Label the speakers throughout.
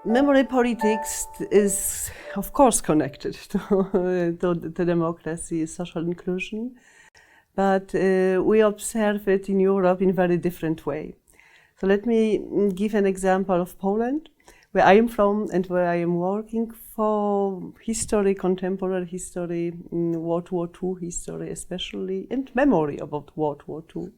Speaker 1: Memory politics is, of course, connected to democracy, social inclusion, but we observe it in Europe in a very different way. So let me give an example of Poland, where I am from and where I am working for history, contemporary history, World War II history especially, and memory about World War II.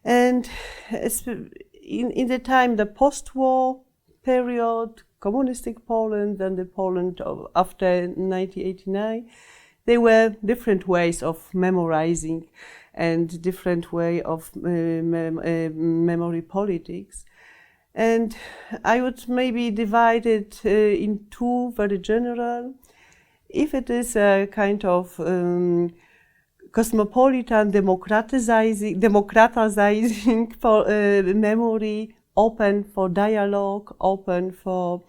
Speaker 1: And in the time, the post-war period, communistic Poland and the Poland after 1989, there were different ways of memorizing and different way of memory politics. And I would maybe divide it in two very general. If it is a kind of cosmopolitan, democratizing memory, open for dialogue, open for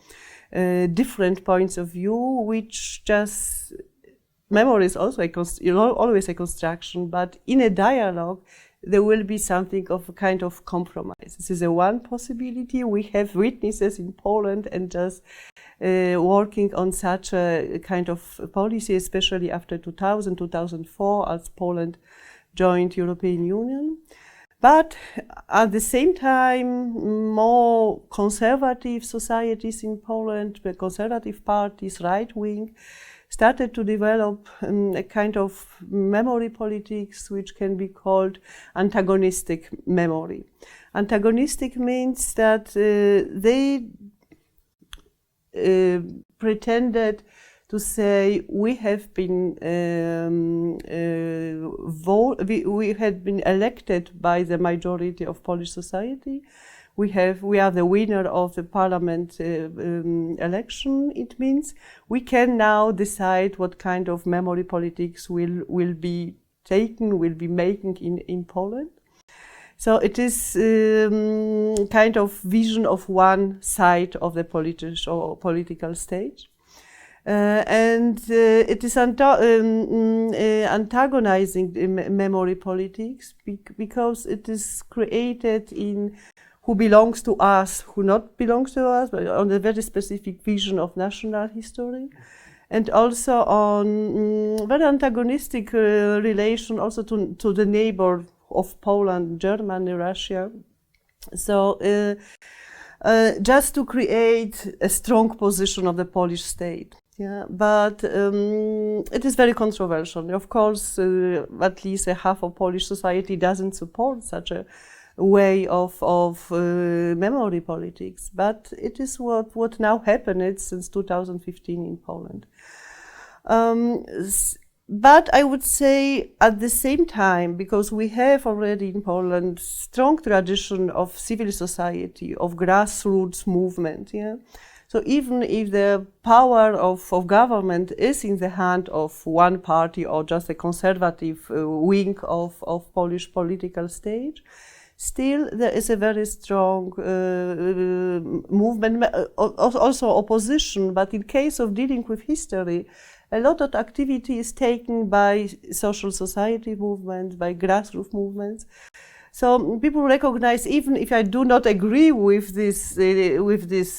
Speaker 1: different points of view, which just, memory is also always a construction, but in a dialogue, there will be something of a kind of compromise. This is a one possibility. We have witnesses in Poland and just working on such a kind of policy, especially after 2000, 2004, as Poland joined European Union. But at the same time, more conservative societies in Poland, the conservative parties, right-wing, started to develop a kind of memory politics which can be called antagonistic memory. Antagonistic means that they pretended to say we have been we had been elected by the majority of Polish society. We are the winner of the parliament election. It means we can now decide what kind of memory politics will be taken, will be making in Poland. So it is kind of vision of one side of the political stage. And it is antagonizing memory politics because it is created in who belongs to us, who not belongs to us, but on a very specific vision of national history, and also on very antagonistic relation also to the neighbor of Poland, Germany, Russia. So just to create a strong position of the Polish state. Yeah, but it is very controversial. Of course, at least a half of Polish society doesn't support such a way of memory politics, but it is what now happened since 2015 in Poland. But I would say at the same time, because we have already in Poland strong tradition of civil society, of grassroots movement, yeah. So even if the power of government is in the hand of one party or just a conservative wing of Polish political stage, still there is a very strong movement, also opposition, but in case of dealing with history, a lot of activity is taken by social society movements, by grassroots movements. So people recognize, even if I do not agree with this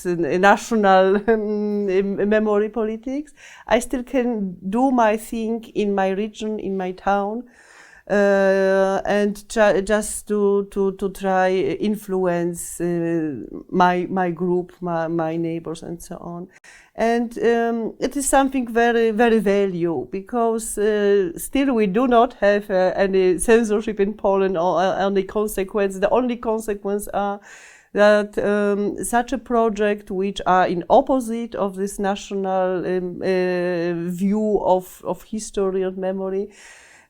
Speaker 1: national memory politics, I still can do my thing in my region, in my town, and just to try influence my group, my neighbors, and so on. And it is something very, very value, because still we do not have any censorship in Poland or any consequence. The only consequence are that such a project which are in opposite of this national view of history and memory,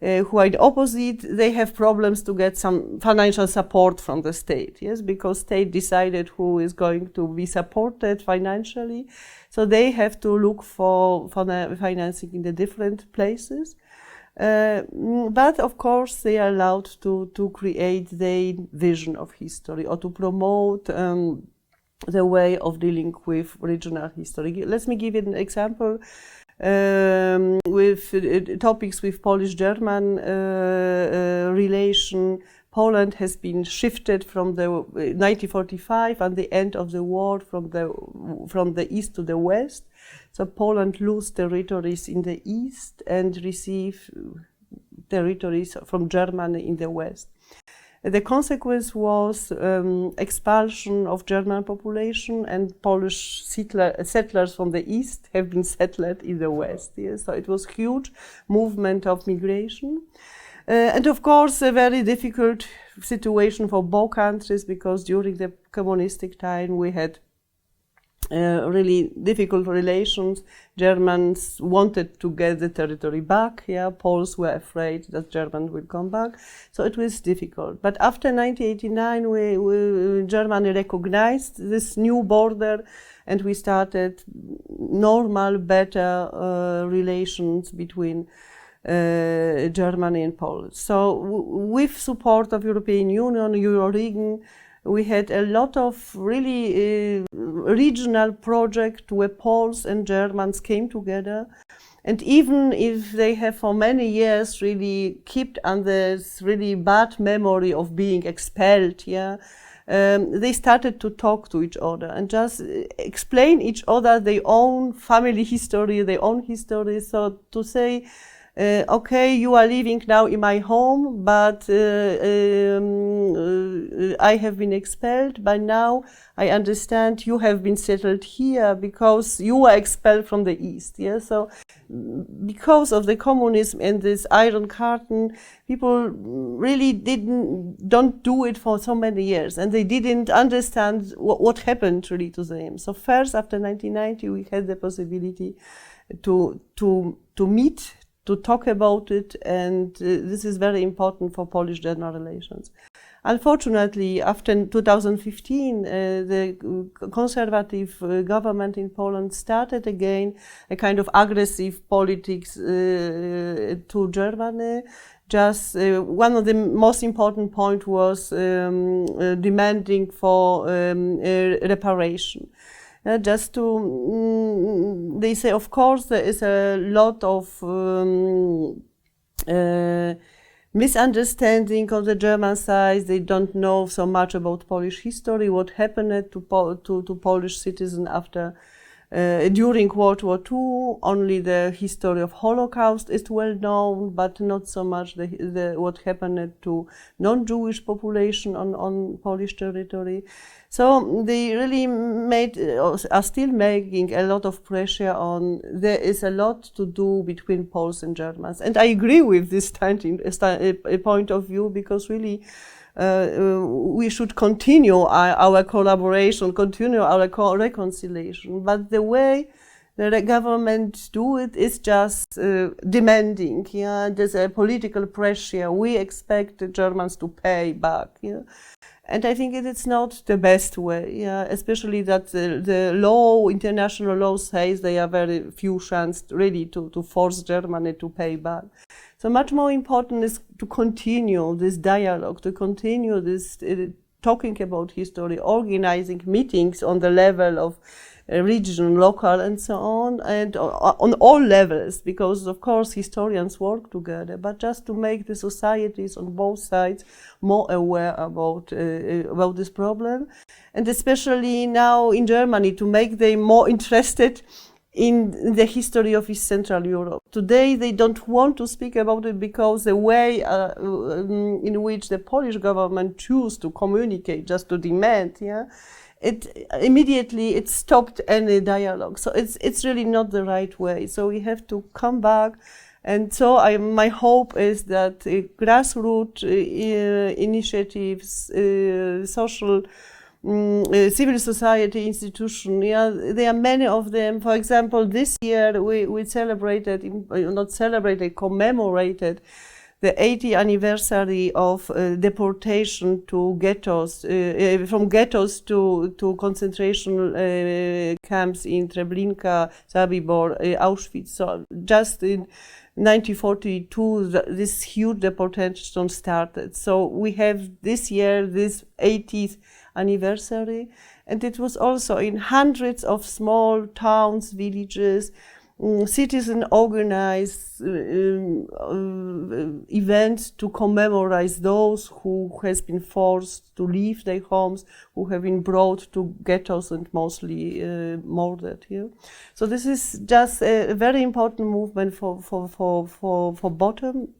Speaker 1: who are in opposite, they have problems to get some financial support from the state, yes, because state decided who is going to be supported financially. So they have to look for financing in the different places. But of course they are allowed to create their vision of history or to promote the way of dealing with regional history. Let me give you an example. With topics with Polish-German relation, Poland has been shifted from the 1945 and the end of the war from the east to the west. So Poland lose territories in the east and receive territories from Germany in the west. The consequence was expulsion of German population, and Polish settlers from the east have been settled in the west. Yes? So it was huge movement of migration. And of course, a very difficult situation for both countries, because during the communistic time we had really difficult relations. Germans wanted to get the territory back. Yeah, Poles were afraid that Germans will come back. So it was difficult. But after 1989, Germany recognized this new border, and we started normal, better relations between Germany and Poland. So with support of European Union, Euroregion, we had a lot of really regional projects where Poles and Germans came together. And even if they have for many years really kept on this really bad memory of being expelled, yeah, they started to talk to each other and just explain each other their own family history, their own history. So to say, okay, you are living now in my home, but I have been expelled, but now I understand you have been settled here because you were expelled from the East. Yeah? So because of the communism and this Iron Curtain, people really don't do it for so many years, and they didn't understand what happened really to them. So first, after 1990, we had the possibility to meet, to talk about it, and this is very important for Polish-German relations. Unfortunately, after 2015, the conservative government in Poland started again a kind of aggressive politics to Germany. Just one of the most important points was demanding for reparation. Just to, they say, of course, there is a lot of misunderstanding on the German side. They don't know so much about Polish history, what happened to Polish citizens after, during World War II. Only the history of Holocaust is well known, but not so much what happened to non-Jewish population on Polish territory. So they really are still making a lot of pressure on. There is a lot to do between Poles and Germans, and I agree with this point of view, because really we should continue our collaboration, continue our reconciliation. But the way the government do it is just demanding. Yeah, there's a political pressure. We expect the Germans to pay back. Yeah. And I think it's not the best way, yeah, especially that the law, international law says there are very few chances really to force Germany to pay back. So much more important is to continue this dialogue, to continue this talking about history, organizing meetings on the level of region, local, and so on, and on all levels, because of course historians work together, but just to make the societies on both sides more aware about this problem, and especially now in Germany, to make them more interested in the history of East Central Europe. Today they don't want to speak about it because the way in which the Polish government choose to communicate, just to demand, yeah, it immediately stopped any dialogue. So it's really not the right way. So we have to come back. And so my hope is that grassroots initiatives, social, civil society institutions, yeah, there are many of them. For example, this year we commemorated the 80th anniversary of deportation to ghettos, from ghettos to concentration camps in Treblinka, Sobibor, Auschwitz. So just in 1942, this huge deportation started. So we have this year this 80th anniversary, and it was also in hundreds of small towns, villages. citizen organize events to commemorate those who has been forced to leave their homes, who have been brought to ghettos and mostly murdered here. So this is just a very important movement for bottom,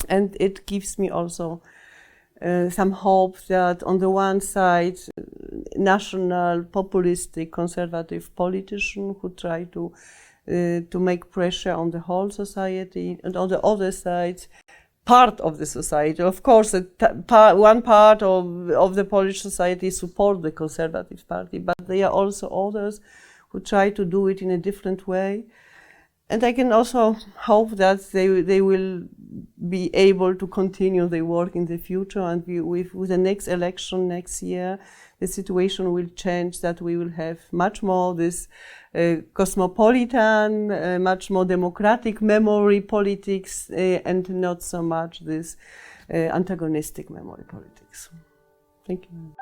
Speaker 1: and it gives me also some hope that on the one side, national, populistic, conservative politicians who try to make pressure on the whole society, and on the other side, part of the society. Of course, one part of the Polish society support the Conservative Party, but there are also others who try to do it in a different way. And I can also hope that they will be able to continue their work in the future, and with the next election next year, the situation will change, that we will have much more this cosmopolitan, much more democratic memory politics, and not so much this antagonistic memory politics. Thank you.